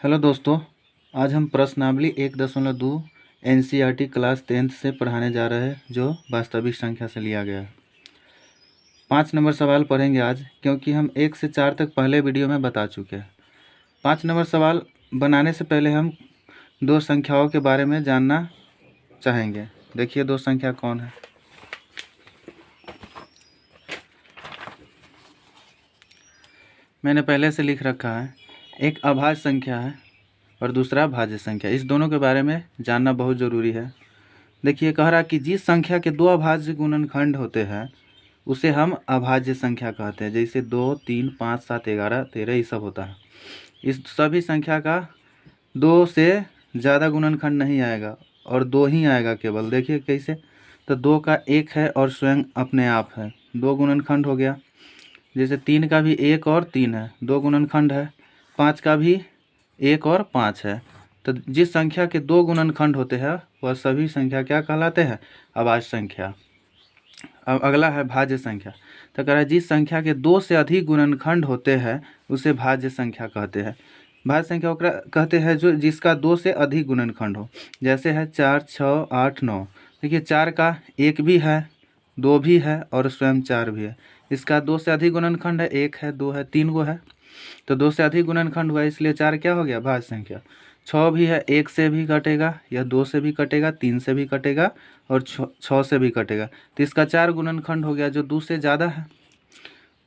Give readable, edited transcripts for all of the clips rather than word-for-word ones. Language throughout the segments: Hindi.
हेलो दोस्तों, आज हम प्रश्नावली 1.2 एनसीईआरटी क्लास 10th से पढ़ाने जा रहे हैं जो वास्तविक संख्या से लिया गया है। 5 नंबर सवाल पढ़ेंगे आज, क्योंकि हम 1 से 4 तक पहले वीडियो में बता चुके हैं। 5 नंबर सवाल बनाने से पहले हम दो संख्याओं के बारे में जानना चाहेंगे। देखिए दो संख्या कौन है। मैंने पहले से लिख रखा है, एक अभाज्य संख्या है और दूसरा भाज्य संख्या। इस दोनों के बारे में जानना बहुत ज़रूरी है। देखिए कह रहा कि जिस संख्या के दो अभाज्य गुणनखंड होते हैं उसे हम अभाज्य संख्या कहते हैं। जैसे 2, 3, 5, 7, 11, 13 ये सब होता है। इस सभी संख्या का 2 से ज़्यादा गुणनखंड नहीं आएगा और 2 ही आएगा केवल। देखिए कैसे, तो 2 का 1 है और स्वयं अपने आप है, 2 गुणनखंड हो गया। जैसे 3 का भी 1 और 3 है, 2 गुणनखंड है। 5 का भी 1 और 5 है। तो जिस संख्या के 2 गुणनखंड होते हैं वह सभी संख्या क्या कहलाते हैं? अभाज्य संख्या। अब अगला है भाज्य संख्या। तो कह रहा है जिस संख्या के 2 से अधिक गुणनखंड होते हैं उसे भाज्य संख्या कहते हैं। भाज्य संख्या ओकरा कहते हैं जो जिसका 2 से अधिक गुणनखंड हो। जैसे है 4, 6, 8, 9। देखिए 4 का 1 भी है, 2 भी है और स्वयं 4 भी है। इसका 2 से अधिक गुणनखंड है, 1 है, 2 है, 3 गो है। तो 2 से अधिक गुणनखंड हुआ इसलिए 4 क्या हो गया? भाज्य संख्या। 6 भी है, 1 से भी कटेगा या 2 से भी कटेगा, 3 से भी कटेगा और 6 से भी कटेगा। तो इसका 4 गुणनखंड हो गया जो 2 से ज़्यादा है।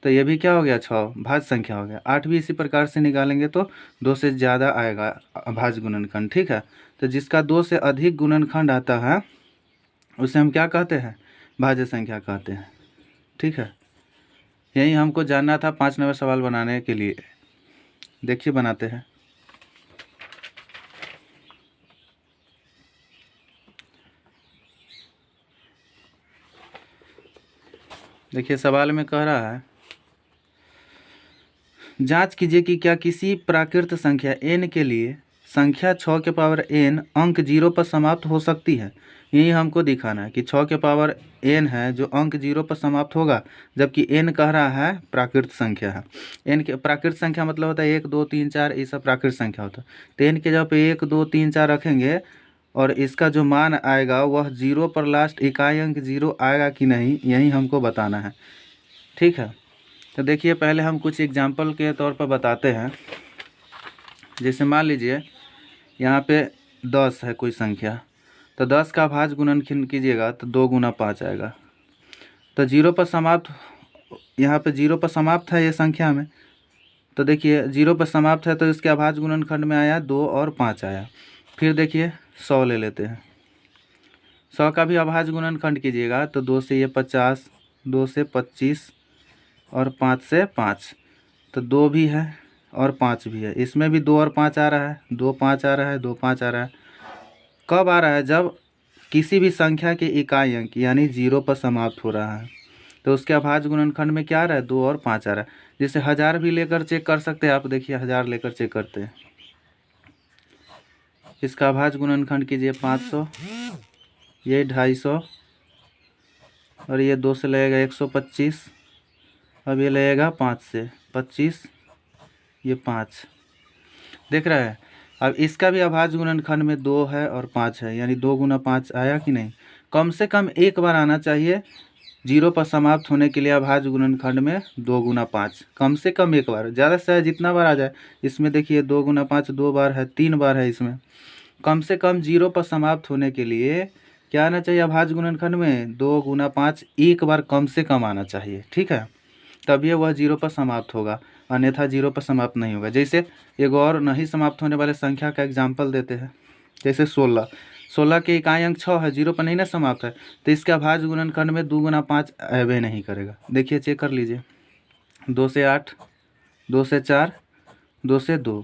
तो ये भी क्या हो गया? 6 भाज्य संख्या हो गया। 8 भी इसी प्रकार से निकालेंगे तो 2 से ज़्यादा आएगा भाज्य गुणनखंड। ठीक है, तो जिसका 2 से अधिक गुणनखंड आता है उसे हम क्या कहते हैं? भाज्य संख्या कहते हैं। ठीक है, यही हमको जानना था 5 नंबर सवाल बनाने के लिए। देखिए बनाते हैं। देखिए सवाल में कह रहा है, जांच कीजिए कि क्या किसी प्राकृत संख्या n के लिए संख्या 6 के पावर n अंक 0 पर समाप्त हो सकती है। यही हमको दिखाना है कि 6 के पावर n है जो अंक 0 पर समाप्त होगा, जबकि n कह रहा है प्राकृत संख्या है। n के प्राकृत संख्या मतलब होता है 1, 2, 3, 4 ये सब प्राकृत संख्या होता है। तो n के जगह पे 1, 2, 3, 4 रखेंगे और इसका जो मान आएगा वह 0 पर लास्ट इकाई अंक 0 आएगा कि नहीं, यही हमको बताना है। ठीक है, तो देखिए पहले हम कुछ एग्जाम्पल के तौर पर बताते हैं। जैसे मान लीजिए यहाँ पे 10 है कोई संख्या, तो 10 का भाज्य गुणनखंड कीजिएगा तो 2 गुना 5 आएगा। तो 0 पर समाप्त, यहाँ पे 0 पर समाप्त है ये संख्या में। तो देखिए 0 पर समाप्त है तो इसके अभाज्य गुणनखंड में आया 2 और 5 आया। फिर देखिए 100 ले लेते हैं। 100 का भी अभाज्य गुणनखंड कीजिएगा तो 2 से ये 50, 2 से 25 और 5 से 5। तो 2 भी है और 5 भी है। इसमें भी 2 और 5 आ रहा है, 2, 5 आ रहा है, 2, 5 आ रहा है। कब आ रहा है? जब किसी भी संख्या के इकाई अंक यानी 0 पर समाप्त हो रहा है। तो उसके अभाज्य गुणनखंड में क्या आ रहा है? 2 और 5 आ रहा है। जैसे 1000 भी लेकर चेक कर सकते हैं आप। देखिए 1000 लेकर चेक करते हैं। इसका अभाज्य गुणनखंड कीजिए 500, ये 250 और ये 2 से लगेगा 125। अब ये लगेगा 5 से 25, ये 5। देख रहा है? अब इसका भी अभाज्य गुणनखंड में 2 है और 5 है, यानी 2 गुना 5 आया कि नहीं? कम से कम एक बार आना चाहिए 0 पर समाप्त होने के लिए अभाज्य गुणनखंड में 2 गुना 5। कम से कम एक बार, ज़्यादा से जितना बार आ जाए। इसमें देखिए 2 गुना 5 2 बार है, 3 बार है इसमें। कम से कम 0 पर समाप्त होने के लिए क्या आना चाहिए? अभाज्य गुणनखंड में 2 गुना 5 एक बार कम से कम आना चाहिए। ठीक है, तभी वह 0 पर समाप्त होगा, अन्यथा 0 पर समाप्त नहीं होगा। जैसे एक और नहीं समाप्त होने वाले संख्या का एग्जाम्पल देते हैं। जैसे 16, 16 के इकाई अंक 6 है, 0 पर नहीं ना समाप्त है, तो इसके अभाज्य गुणनखंड में 2 गुना 5 अबे नहीं करेगा। देखिए चेक कर लीजिए। 2 से 8, 2 से 4, 2 से 2।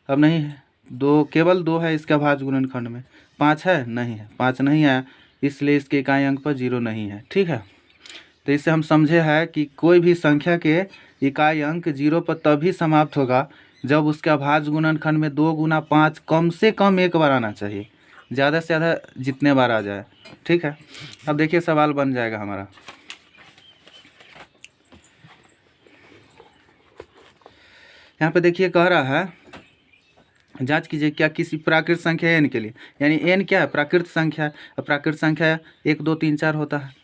अब नहीं है, 2 केवल 2 है इसके अभाज्य गुणनखंड में। 5 है? नहीं है, 5 नहीं आया, इसलिए इसके इकाई अंक पर 0 नहीं है। ठीक है, तो इससे हम समझे है कि कोई भी संख्या के इकाई अंक 0 पर तभी समाप्त होगा जब उसके अभाज्य गुणनखंड में 2 गुना 5 कम से कम एक बार आना चाहिए, ज़्यादा से ज़्यादा जितने बार आ जाए। ठीक है, अब देखिए सवाल बन जाएगा हमारा। यहाँ पे देखिए कह रहा है जांच कीजिए क्या किसी प्राकृत संख्या है n के लिए, यानी n क्या है, प्राकृत संख्या है। अब प्राकृत संख्या 1 2 3 4 होता है।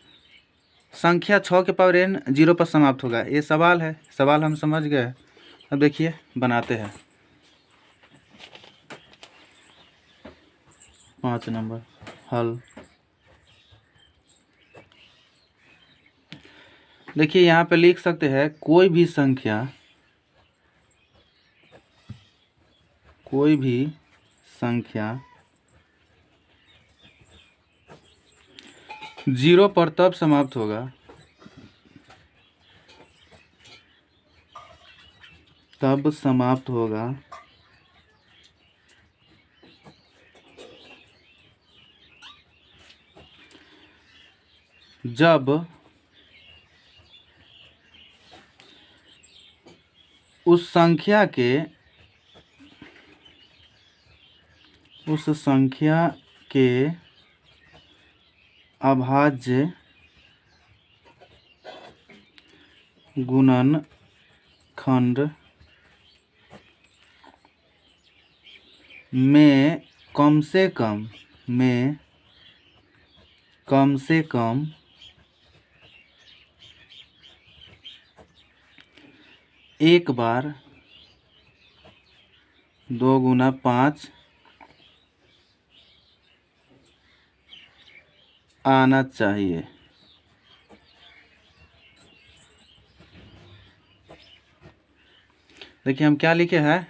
संख्या 6 के पावर n 0 पर समाप्त होगा। ये सवाल है, सवाल हम समझ गए। अब देखिए बनाते हैं 5 नंबर हल। देखिए यहाँ पे लिख सकते हैं कोई भी संख्या 0 पर तब समाप्त होगा जब उस संख्या के अभाज्य गुणनखंड में कम से कम एक बार 2 गुना 5 आना चाहिए। देखिए हम क्या लिखे हैं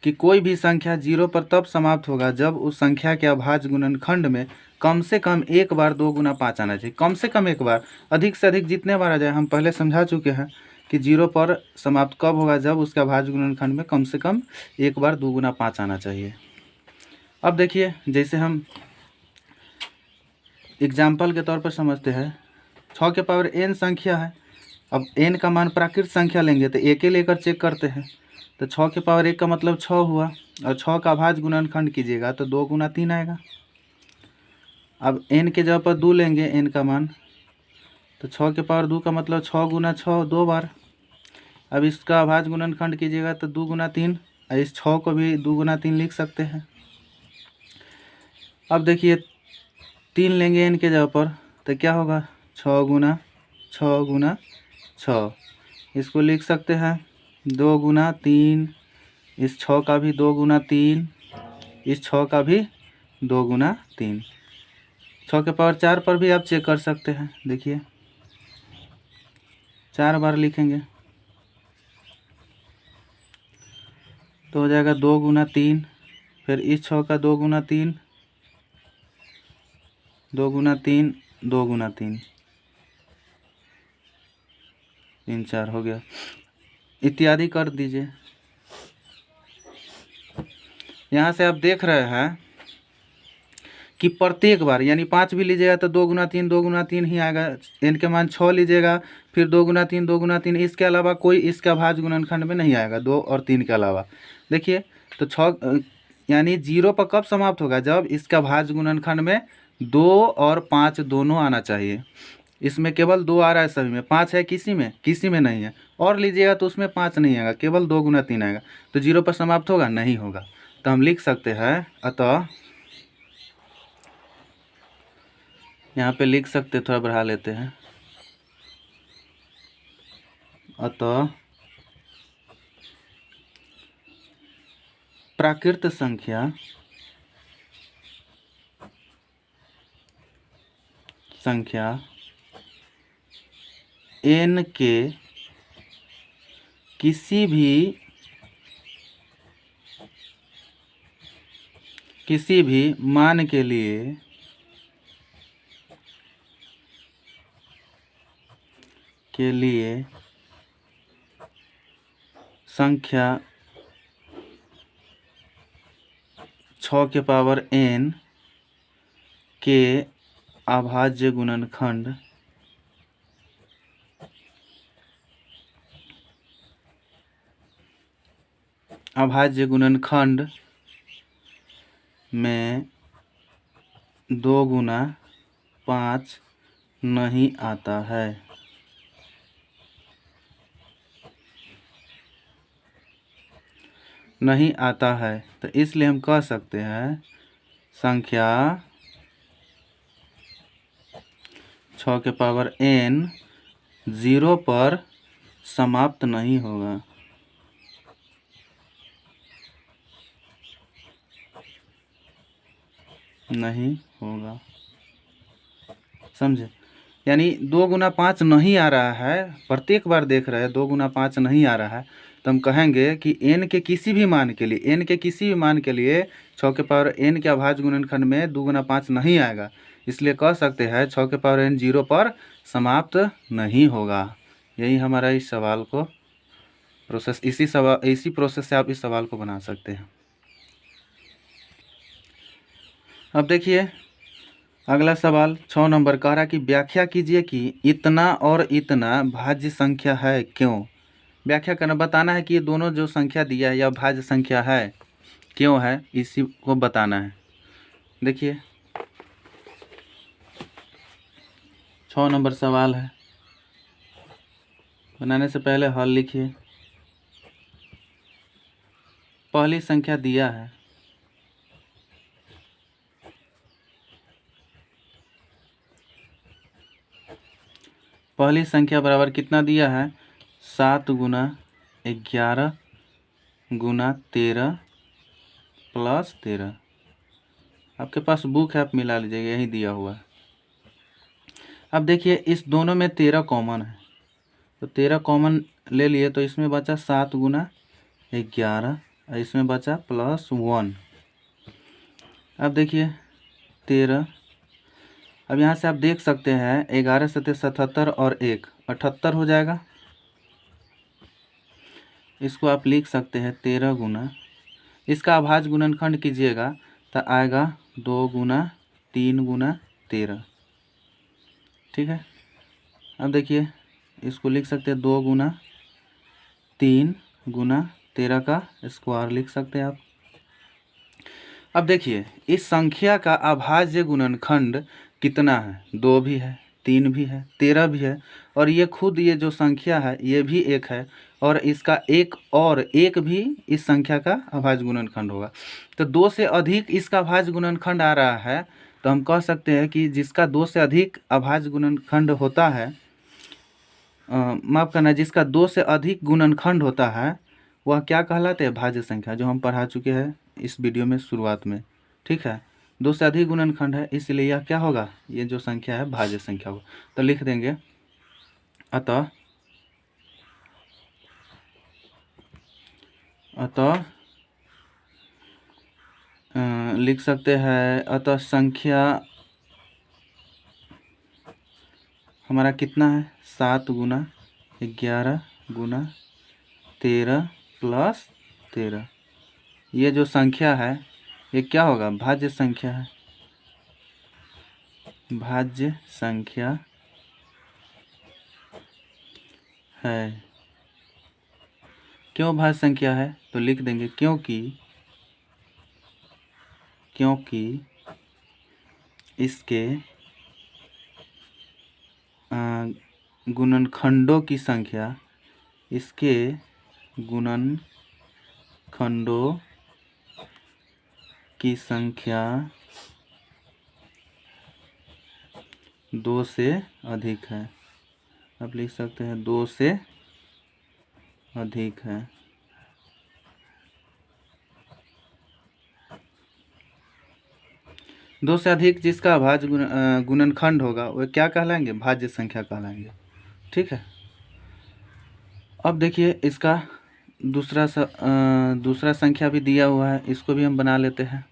कि कोई भी संख्या 0 पर तब समाप्त होगा जब उस संख्या के अभाज्य गुणनखंड में कम से कम एक बार 2 गुना 5 आना चाहिए। कम से कम एक बार, अधिक से अधिक जितने बार आ जाए। हम पहले समझा चुके हैं कि 0 पर समाप्त कब होगा, जब उसका अभाज्य गुणनखंड में कम से कम एक बार 2 गुना 5 आना चाहिए। अब देखिए जैसे हम एग्जाम्पल के तौर पर समझते हैं, 6 के पावर n संख्या है। अब n का मान प्राकृत संख्या लेंगे तो एक ही लेकर चेक करते हैं। तो 6 के पावर 1 का मतलब 6 हुआ, और 6 का अभाज्य गुणनखंड कीजिएगा तो 2 गुना 3 आएगा। अब n के जगह पर 2 लेंगे n का मान, तो 6 के पावर 2 का मतलब 6 गुना 6 2 बार। अब इसका अभाज्य गुणनखंड कीजिएगा तो 2 गुना 3, और इस 6 को भी 2 गुना 3 लिख सकते हैं। अब देखिए 3 लेंगे n के जगह पर तो क्या होगा, 6 गुना 6, इसको लिख सकते हैं 2 गुना 3, इस 6 का भी 2 गुना 3, इस 6 का भी 2 गुना 3। 6 के पावर 4 पर भी आप चेक कर सकते हैं। देखिए 4 बार लिखेंगे तो हो जाएगा 2 गुना 3, फिर इस 6 का 2 गुना 3, 2 गुना 3, 2 गुना 3, 3 4 हो गया, इत्यादि कर दीजिए। यहाँ से आप देख रहे हैं कि प्रत्येक बार, यानी 5 भी लीजिएगा तो 2 गुना 3 2 गुना 3 ही आएगा। n के मान 6 लीजिएगा फिर 2 गुना 3 2 गुना 3, इसके अलावा कोई इसका भाज्य गुणनखंड में नहीं आएगा 2 और 3 के अलावा। देखिए तो 6 यानी 0 पर कब समाप्त होगा, जब इसका भाज्य गुणनखंड में 2 और 5 दोनों आना चाहिए। इसमें केवल 2 आ रहा है, सभी में 5 है, किसी में नहीं है। और लीजिएगा तो उसमें 5 नहीं आएगा, केवल 2 गुना 3 आएगा। तो 0 पर समाप्त होगा, नहीं होगा। तो हम लिख सकते हैं, अतः यहाँ पे लिख सकते, थोड़ा बढ़ा लेते हैं, अतः प्राकृत संख्या n के किसी भी मान के लिए संख्या 6 के पावर n के अभाज्य गुणनखंड में 2 गुना 5 नहीं आता है। नहीं आता है, तो इसलिए हम कह सकते हैं संख्या 6 के पावर n 0 पर समाप्त नहीं होगा। नहीं होगा, समझे? यानी 2 × 5 नहीं आ रहा है, प्रत्येक बार देख रहे हैं 2 × 5 नहीं आ रहा है, तो हम कहेंगे कि n के किसी भी मान के लिए, n के किसी भी मान के लिए 6 के पावर n के अभाज्य गुणनखंड में 2 × 5 नहीं आएगा। इसलिए कह सकते हैं 6 के पावर n 0 पर समाप्त नहीं होगा। यही हमारा इस सवाल को प्रोसेस, इसी प्रोसेस से आप इस सवाल को बना सकते हैं। अब देखिए अगला सवाल 6 नंबर कह रहा कि व्याख्या कीजिए कि इतना और इतना भाज्य संख्या है क्यों। व्याख्या करना, बताना है कि ये दोनों जो संख्या दिया है यह भाज्य संख्या है क्यों है, इसी को बताना है। देखिए 6 नंबर सवाल है, बनाने से पहले हल लिखिए। पहली संख्या दिया है, पहली संख्या बराबर कितना दिया है, 7 × 11 × 13 + 13। आपके पास बुक है, आप मिला लीजिएगा, यही दिया हुआ है। अब देखिए इस दोनों में 13 कॉमन है, तो 13 कॉमन ले लिए, तो इसमें बचा 7 × 11, इसमें बचा +1। अब देखिए 13, अब यहाँ से आप देख सकते हैं 11 × 7 = 77 और 1 78 हो जाएगा। इसको आप लिख सकते हैं 13 × इसका अभाज्य गुणनखंड कीजिएगा तो आएगा 2 × 3 × 13। ठीक है, अब देखिए इसको लिख सकते हैं 2 × 3 × 13 का स्क्वायर लिख सकते हैं आप। अब देखिए इस संख्या का अभाज्य गुणनखंड कितना है, 2 भी है, 3 भी है, 13 भी है, और ये खुद ये जो संख्या है ये भी 1 है, और इसका एक भी इस संख्या का अभाज्य गुणनखंड होगा। तो 2 से अधिक इसका अभाज्य गुणनखंड आ रहा है, तो हम कह सकते हैं कि जिसका 2 से अधिक अभाज्य गुणनखंड होता है, माफ़ करना, जिसका 2 से अधिक गुणनखंड होता है वह क्या कहलाते हैं, भाज्य संख्या, जो हम पढ़ा चुके हैं इस वीडियो में शुरुआत में। ठीक है, 2 से अधिक गुणनखंड है, इसलिए यह क्या होगा, ये जो संख्या है भाज्य संख्या होगा। तो लिख देंगे अतः लिख सकते हैं अतः संख्या हमारा कितना है, 7 × 11 × 13 + 13। ये जो संख्या है ये क्या होगा, भाज्य संख्या है, भाज्य संख्या है। क्यों भाज्य संख्या है, तो लिख देंगे क्योंकि इसके गुणनखंडों की संख्या, इसके गुणनखंडों की संख्या 2 से अधिक है। अब लिख सकते हैं 2 से अधिक है। दो से अधिक जिसका अभाज्य गुणनखंड होगा वह क्या कहलाएंगे, भाज्य संख्या कहलाएंगे। ठीक है, अब देखिए इसका दूसरा संख्या भी दिया हुआ है, इसको भी हम बना लेते हैं।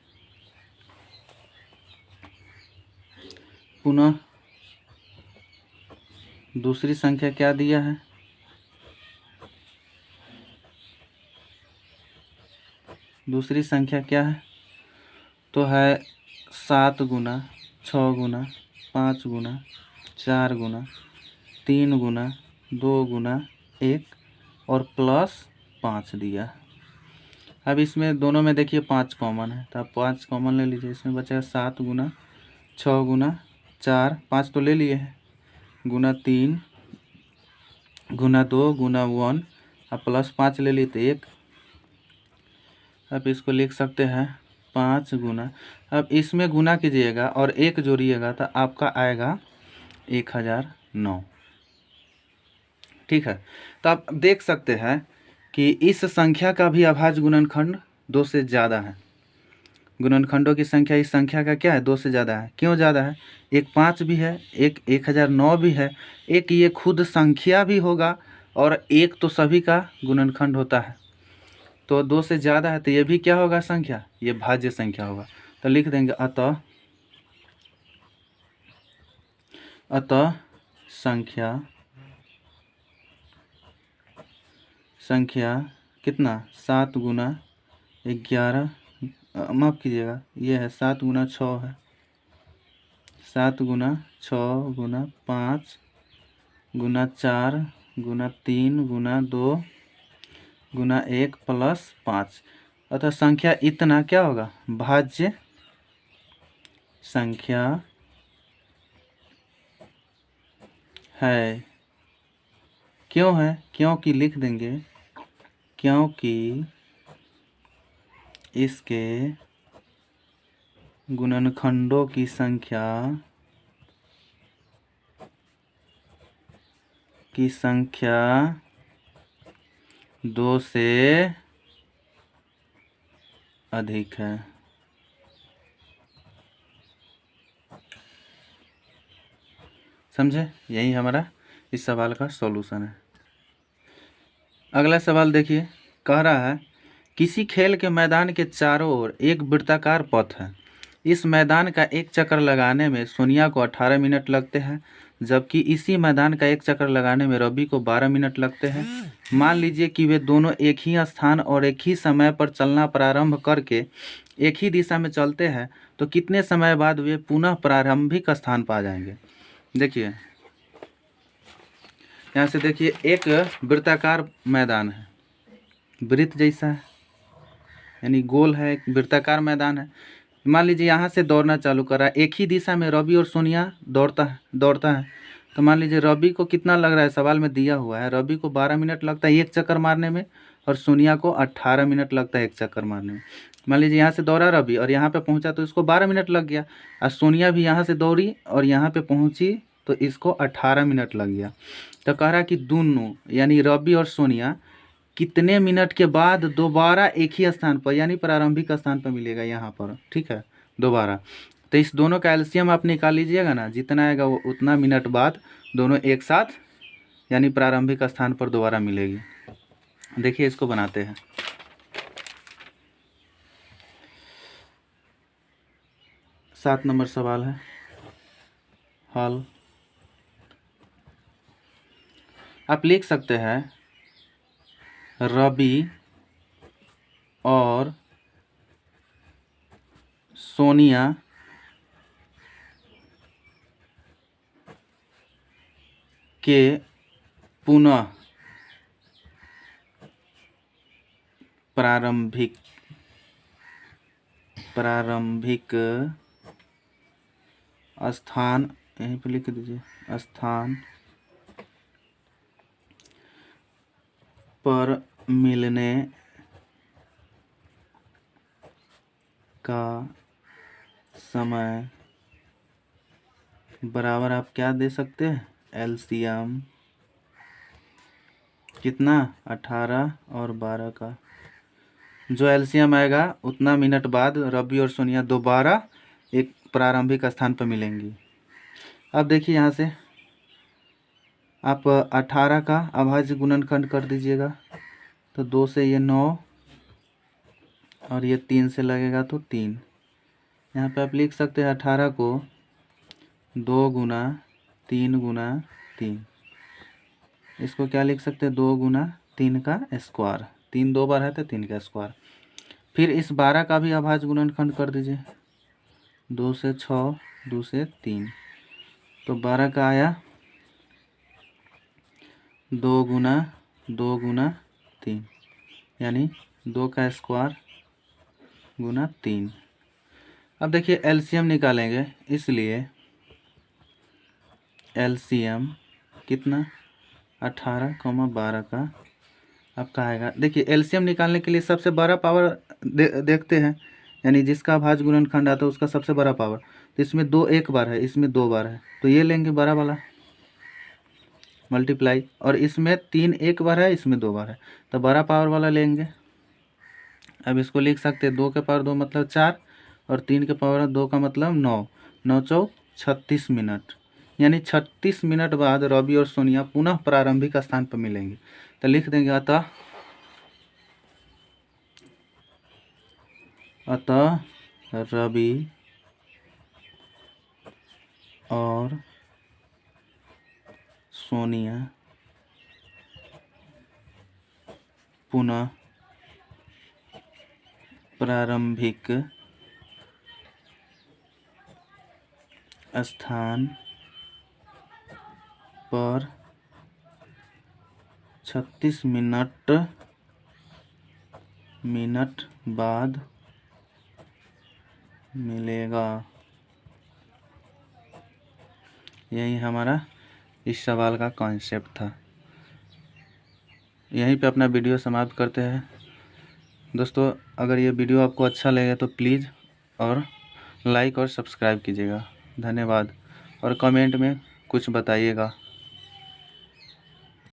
पुनः दूसरी संख्या क्या दिया है, दूसरी संख्या क्या है, तो है 7 × 6 × 5 × 4 × 3 × 2 × 1 और +5 दिया। अब इसमें दोनों में देखिए 5 कॉमन है, तो आप 5 कॉमन ले लीजिए, इसमें बचेगा 7 × 6 × 4, 5 तो ले लिए हैं, × 3 × 2 × 1 अब +5 ले लिए तो 1, अब इसको लिख सकते हैं 5 गुना, अब इसमें गुना कीजिएगा और 1 जोड़िएगा तो आपका आएगा 1009। ठीक है, तो आप देख सकते हैं कि इस संख्या का भी अभाज्य गुणनखंड 2 से ज़्यादा है। गुणनखंडों की संख्या इस संख्या का क्या है, 2 से ज़्यादा है। क्यों ज़्यादा है? एक 5 भी है, एक 1009 भी है, एक ये खुद संख्या भी होगा और एक तो सभी का गुणनखंड होता है। तो 2 से ज़्यादा है तो ये भी क्या होगा संख्या, ये भाज्य संख्या होगा। तो लिख देंगे अतः संख्या कितना 7 गुना 11, माफ़ कीजिएगा ये है 7 गुना 6 है, 7 गुना 6 गुना 5 गुना 4 गुना 3 गुना 2 गुना 1 प्लस 5। अतः संख्या इतना क्या होगा, भाज्य संख्या है। क्यों है? क्योंकि लिख देंगे क्योंकि इसके गुणनखंडों की संख्या 2 से अधिक है। समझे? यही हमारा इस सवाल का सॉल्यूशन है। अगला सवाल देखिए, कह रहा है किसी खेल के मैदान के चारों ओर एक वृत्ताकार पथ है। इस मैदान का एक चक्कर लगाने में सोनिया को 18 मिनट लगते हैं, जबकि इसी मैदान का एक चक्कर लगाने में रवि को 12 मिनट लगते हैं। मान लीजिए कि वे दोनों एक ही स्थान और एक ही समय पर चलना प्रारंभ करके एक ही दिशा में चलते हैं, तो कितने समय बाद वे पुनः प्रारंभिक स्थान पा जाएंगे। देखिए यहाँ से देखिए, एक वृत्ताकार मैदान है, वृत्त जैसा है यानी गोल है, एक वृत्ताकार मैदान है। मान लीजिए यहाँ से दौड़ना चालू करा, एक ही दिशा में रवि और सोनिया दौड़ता है। तो मान लीजिए रवि को कितना लग रहा है, सवाल में दिया हुआ है रवि को 12 मिनट लगता है एक चक्कर मारने में और सोनिया को 18 मिनट लगता है एक चक्कर मारने में। मान लीजिए यहाँ से दौड़ा रवि और यहाँ पे पहुँचा तो इसको 12 मिनट लग गया, और सोनिया भी यहाँ से दौड़ी और यहाँ पे पहुँची तो इसको 18 मिनट लग गया। तो कह रहा कि दोनों यानी रवि और सोनिया कितने मिनट के बाद दोबारा एक ही स्थान पर यानी प्रारंभिक स्थान पर मिलेगा यहाँ पर। ठीक है, दोबारा। तो इस दोनों का एलसीएम आप निकाल लीजिएगा ना, जितना आएगा वो उतना मिनट बाद दोनों एक साथ यानी प्रारंभिक स्थान पर दोबारा मिलेगी। देखिए इसको बनाते हैं। सात नंबर सवाल है, हल। आप लिख सकते हैं रवि और सोनिया के पुनः प्रारंभिक स्थान, यहीं पे लिख दीजिए, स्थान पर मिलने का समय बराबर आप क्या दे सकते हैं, एलसीएम कितना 18 और 12 का। जो एलसीएम आएगा उतना मिनट बाद रवि और सोनिया दोबारा एक प्रारंभिक स्थान पर मिलेंगी। अब देखिए यहाँ से आप 18 का अभाज्य गुणनखंड कर दीजिएगा, तो 2 से ये 9 और ये 3 से लगेगा तो 3। यहाँ पे आप लिख सकते हैं 18 को 2 गुना 3 गुना 3। इसको क्या लिख सकते हैं, 2 गुना 3 का स्क्वायर, 3 2 बार है तो 3 का स्क्वायर। फिर इस 12 का भी अभाज्य गुणनखंड कर दीजिए, 2 से 6 2 से 3, तो 12 का आया 2 गुना 3 यानी 2 का स्क्वायर गुना 3। अब देखिए एलसीएम निकालेंगे, इसलिए एलसीएम कितना 18, 12 का आपका आएगा। देखिए एलसीएम निकालने के लिए सबसे बड़ा पावर देखते हैं, यानी जिसका अभाज्य गुणनखंड आता है उसका सबसे बड़ा पावर। तो इसमें 2 एक बार है, इसमें 2 बार है, तो ये लेंगे बड़ा वाला मल्टीप्लाई, और इसमें 3 एक बार है, इसमें 2 बार है, तो बड़ा पावर वाला लेंगे। अब इसको लिख सकते हैं 2 के पावर 2 मतलब 4, और 3 के पावर 2 का मतलब 9, 9 चौक 36 मिनट, यानी 36 मिनट बाद रवि और सोनिया पुनः प्रारंभिक स्थान पर मिलेंगे। तो लिख देंगे अतः रवि और सोनिया पुनः प्रारंभिक स्थान पर 36 मिनट बाद मिलेगा। यही हमारा इस सवाल का कॉन्सेप्ट था। यहीं पे अपना वीडियो समाप्त करते हैं। दोस्तों अगर ये वीडियो आपको अच्छा लगे तो प्लीज़ और लाइक और सब्सक्राइब कीजिएगा। धन्यवाद, और कमेंट में कुछ बताइएगा।